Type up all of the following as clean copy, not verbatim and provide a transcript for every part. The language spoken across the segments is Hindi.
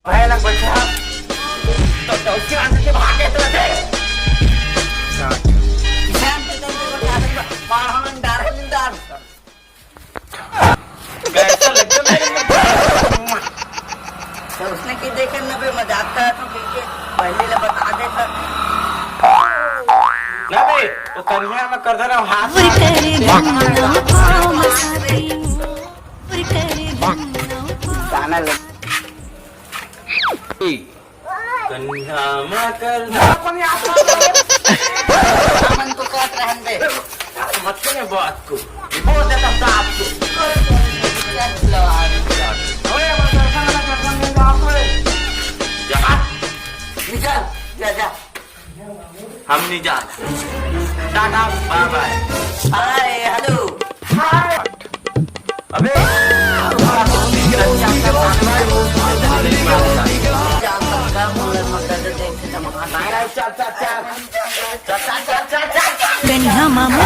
भयानक बच्चा तो उसके अंदर से भागे तो थे शाम के दिन को आदमी पाहन डार कैसा लगता मेरे तो उसने की देखे न पे मजाक था तो पीछे पहले ले बता दे था ना बे तो कन्या में करधन हाथ गाना लग कन्या में करधन अपन अपन तो काट रहन दे मत के बात को बहुत देता था आपको हम नहीं जाते tata bye bye hi hello hi अबे कन्या मामा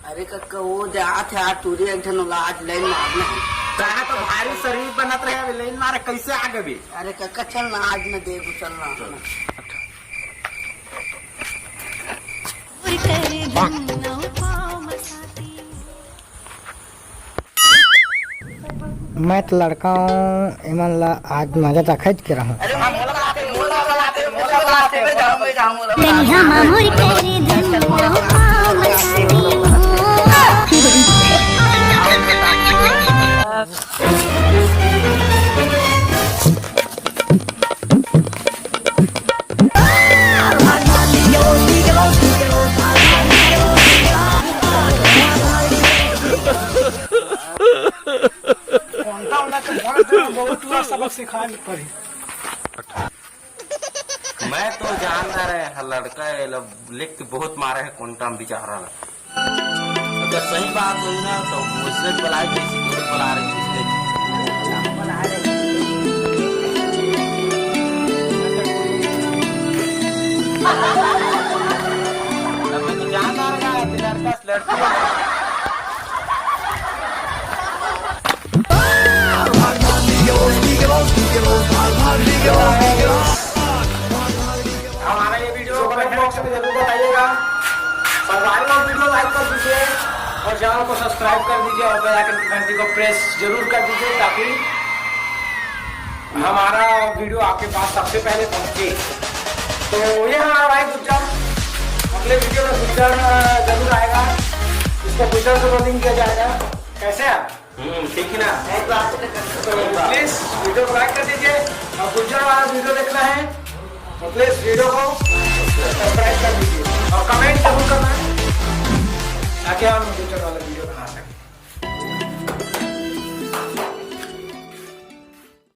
अरे कक्का वो जात है तुरी एक जन आज लाइन मारना कहा तो भारी शरीर बनत रहे लाइन मारे कैसे आगे भी अरे कक्का चल ना आज में देख चल ना मैं तो लड़का हूँ इमन ला आज मजा तक खज के रहूँ सबक सिखाने पड़ी मैं तो जानता रहे लड़का लिख के बहुत मारे है कौन बेचारा अगर सही बात हुई ना तो मुझसे बुला रही मैं तो जानता रहा लड़का लड़की हमारा ये वीडियो कमेंट बॉक्स में जरूर बताइएगा और वीडियो लाइक कर दीजिए और चैनल को सब्सक्राइब कर दीजिए और बेल आइकन की घंटी को प्रेस जरूर कर दीजिए ताकि हमारा वीडियो आपके पास सबसे पहले पहुंचे। तो ये हमारा भाई गुज्जर अगले वीडियो में गुज्जर जरूर आएगा इसको गुज्जर से रोलिंग किया जाएगा कैसे आप ठीक है ना प्लीज वीडियो को लाइक कर दीजिए और गुज्जर वाला वीडियो देखना है तो प्लीज वीडियो को सब्सक्राइब कर दीजिए और कमेंट जरूर करना है ताकि हम गुज्जर वाला वीडियो बना सकें।